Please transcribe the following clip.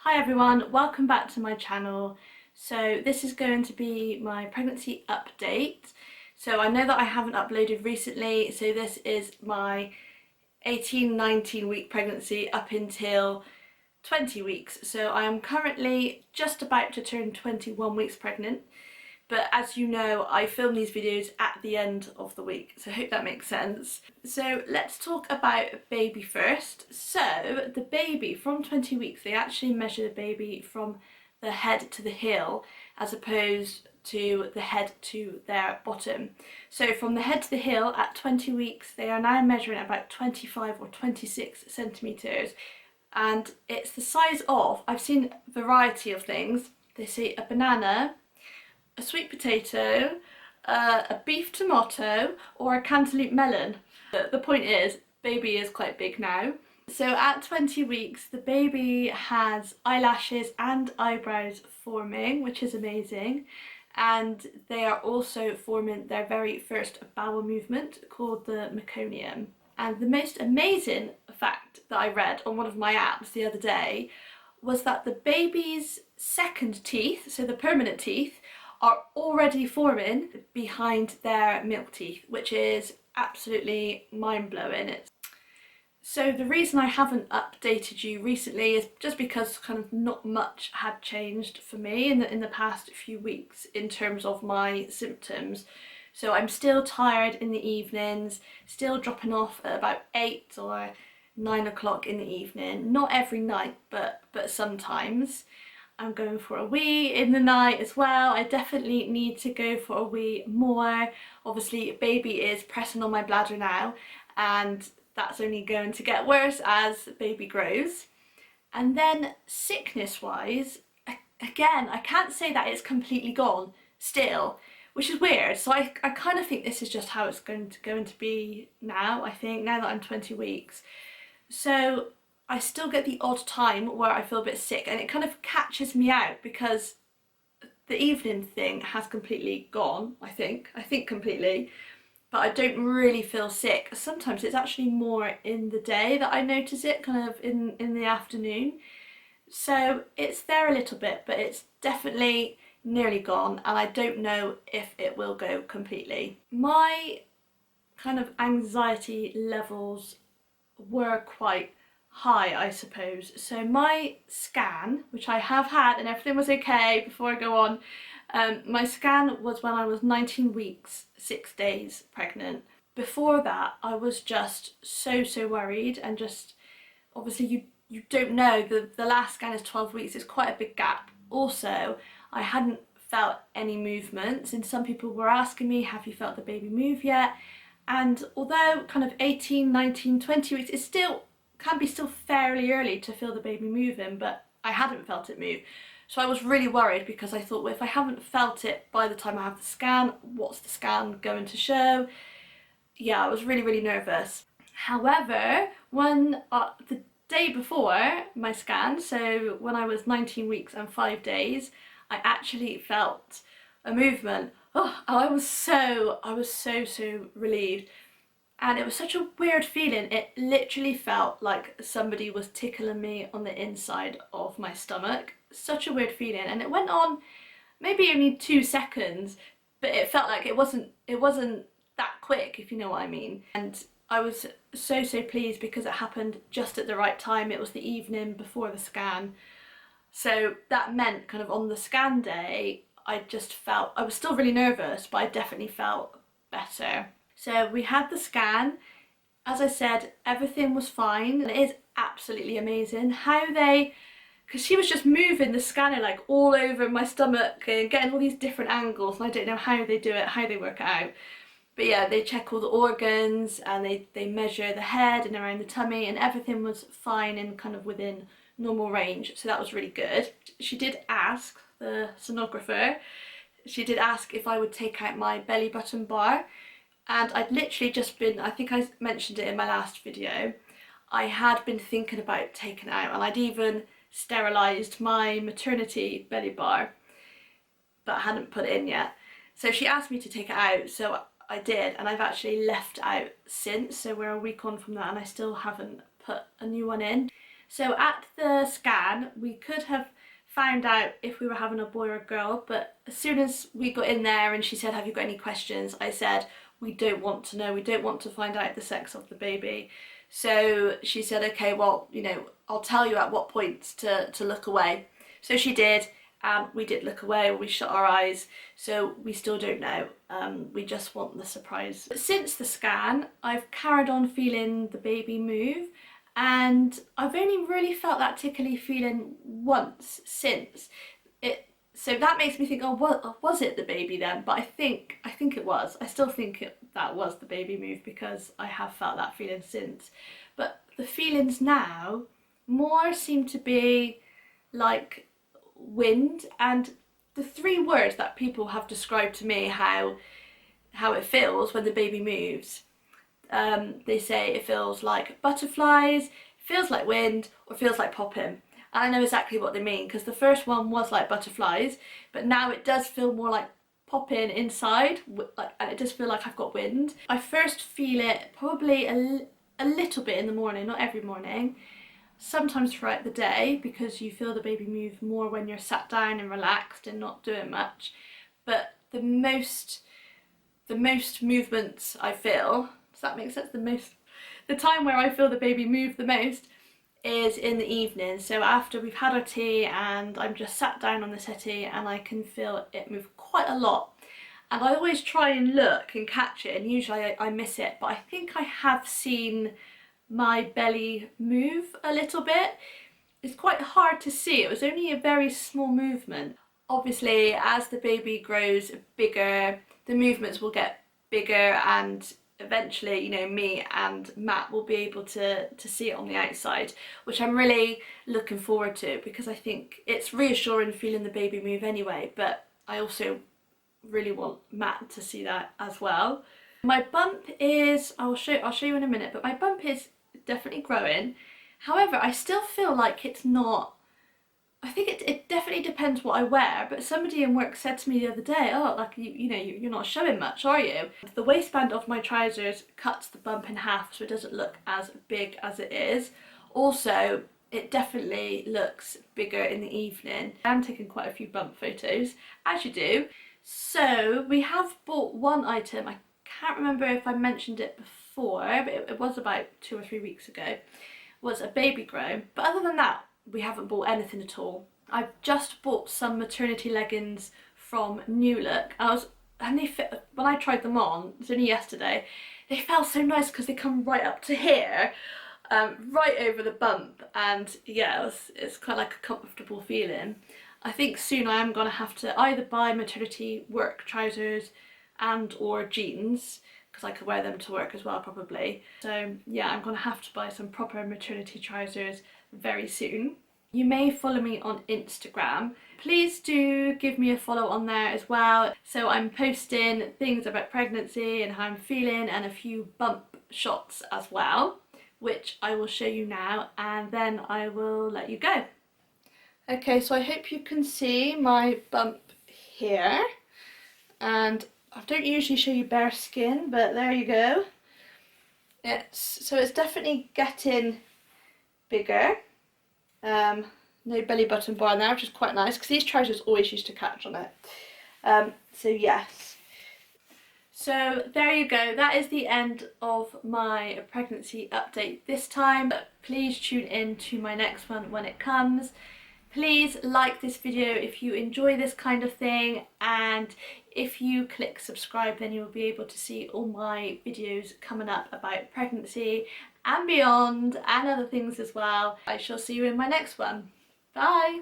Hi everyone, welcome back to my channel. So this is going to be my pregnancy update. So I know that I haven't uploaded recently, so this is my 18-19 week pregnancy up until 20 weeks. So I am currently just about to turn 21 weeks pregnant. But as you know, I film these videos at the end of the week, so I hope that makes sense. So let's talk about baby first. So the baby from 20 weeks, they actually measure the baby from the head to the heel as opposed to the head to their bottom. So from the head to the heel at 20 weeks, they are now measuring about 25 or 26 centimetres. And it's the size of, I've seen a variety of things. They say a banana, a sweet potato, a beef tomato, or a cantaloupe melon. The point is, baby is quite big now. So at 20 weeks, the baby has eyelashes and eyebrows forming, which is amazing. And they are also forming their very first bowel movement called the meconium. And the most amazing fact that I read on one of my apps the other day was that the baby's second teeth, so the permanent teeth, are already forming behind their milk teeth, which is absolutely mind-blowing. So the reason I haven't updated you recently is just because kind of not much had changed for me in the past few weeks in terms of my symptoms. So I'm still tired in the evenings, still dropping off at about 8 or 9 o'clock in the evening. Not every night, but sometimes. I'm going for a wee in the night as well. I definitely need to go for a wee more. Obviously, baby is pressing on my bladder now, and that's only going to get worse as baby grows. And then sickness-wise, again, I can't say that it's completely gone still, which is weird. So I kind of think this is just how it's going to be now, I think, now that I'm 20 weeks. So I still get the odd time where I feel a bit sick, and it kind of catches me out because the evening thing has completely gone, I think completely, but I don't really feel sick. Sometimes it's actually more in the day that I notice it, kind of in the afternoon. So it's there a little bit, but it's definitely nearly gone, and I don't know if it will go completely. My kind of anxiety levels were quite high, I suppose. So my scan, which I have had and everything was okay before I go on, my scan was when I was 19 weeks, 6 days pregnant. Before that, I was just so worried, and just obviously you don't know, the last scan is 12 weeks, it's quite a big gap. Also, I hadn't felt any movements, and some people were asking me, have you felt the baby move yet? And although kind of 18, 19, 20 weeks, it can be fairly early to feel the baby moving, but I hadn't felt it move. So I was really worried because I thought, well, if I haven't felt it by the time I have the scan, what's the scan going to show? Yeah, I was really nervous. However, when the day before my scan, so when I was 19 weeks and 5 days, I actually felt a movement. Oh, I was so relieved. And it was such a weird feeling. It literally felt like somebody was tickling me on the inside of my stomach. Such a weird feeling. And it went on maybe only 2 seconds, but it felt like it wasn't that quick, if you know what I mean. And I was so pleased because it happened just at the right time. It was the evening before the scan. So that meant kind of on the scan day, I just felt, I was still really nervous, but I definitely felt better. So we had the scan. As I said, everything was fine. And it is absolutely amazing how because she was just moving the scanner like all over my stomach and getting all these different angles, and I don't know how they do it, how they work it out. But yeah, they check all the organs, and they measure the head and around the tummy, and everything was fine and kind of within normal range. So that was really good. She did ask, the sonographer, she did ask if I would take out my belly button bar. And I'd literally just been, I think I mentioned it in my last video, I had been thinking about taking it out, and I'd even sterilised my maternity belly bar, but I hadn't put it in yet. So she asked me to take it out, so I did, and I've actually left it out since, so we're a week on from that and I still haven't put a new one in. So at the scan we could have found out if we were having a boy or a girl, but as soon as we got in there and she said, have you got any questions, I said, we don't want to know, we don't want to find out the sex of the baby. So she said, okay, well, you know, I'll tell you at what points to look away. So she did, and we did look away, we shut our eyes, so we still don't know. We just want the surprise. But since the scan, I've carried on feeling the baby move, and I've only really felt that tickly feeling once since it. So that makes me think, oh, what was it the baby then? But I think it was. I still think that was the baby move because I have felt that feeling since. But the feelings now more seem to be like wind, and the 3 words that people have described to me how it feels when the baby moves. They say it feels like butterflies, feels like wind, or feels like popping. And I know exactly what they mean because the first one was like butterflies, but now it does feel more like popping inside, and it does feel like I've got wind. I first feel it probably a little bit in the morning, not every morning, sometimes throughout the day, because you feel the baby move more when you're sat down and relaxed and not doing much. But the most movements I feel, does that make sense? The time where I feel the baby move the most is in the evening. So after we've had our tea and I'm just sat down on the settee, and I can feel it move quite a lot. And I always try and look and catch it, and usually I miss it, but I think I have seen my belly move a little bit. It's quite hard to see, it was only a very small movement. Obviously as the baby grows bigger, the movements will get bigger, and eventually, you know, me and Matt will be able to see it on the outside, which I'm really looking forward to, because I think it's reassuring feeling the baby move anyway, but I also really want Matt to see that as well. My bump is, I'll show you in a minute, but my bump is definitely growing. However, I still feel like it's not, I think it definitely depends what I wear, but somebody in work said to me the other day, oh, like, you know, you're not showing much, are you? The waistband of my trousers cuts the bump in half so it doesn't look as big as it is. Also, it definitely looks bigger in the evening. I'm taking quite a few bump photos, as you do. So we have bought one item, I can't remember if I mentioned it before, but it was about 2 or 3 weeks ago, was a baby grow. But other than that, we haven't bought anything at all. I've just bought some maternity leggings from New Look, and they fit, when I tried them on, it was only yesterday, they felt so nice because they come right up to here, right over the bump, and yeah, it's kind of like a comfortable feeling. I think soon I am going to have to either buy maternity work trousers and or jeans, because I could wear them to work as well probably. So yeah, I'm going to have to buy some proper maternity trousers very soon. You may follow me on Instagram. Please do give me a follow on there as well. So I'm posting things about pregnancy and how I'm feeling, and a few bump shots as well, which I will show you now, and then I will let you go. Okay, so I hope you can see my bump here, and I don't usually show you bare skin, but there you go. It's definitely getting bigger. No belly button bar now, which is quite nice because these trousers always used to catch on it. So yes. So there you go, that is the end of my pregnancy update this time. Please tune in to my next one when it comes. Please like this video if you enjoy this kind of thing, and if you click subscribe then you'll be able to see all my videos coming up about pregnancy and beyond, and other things as well. I shall see you in my next one. Bye!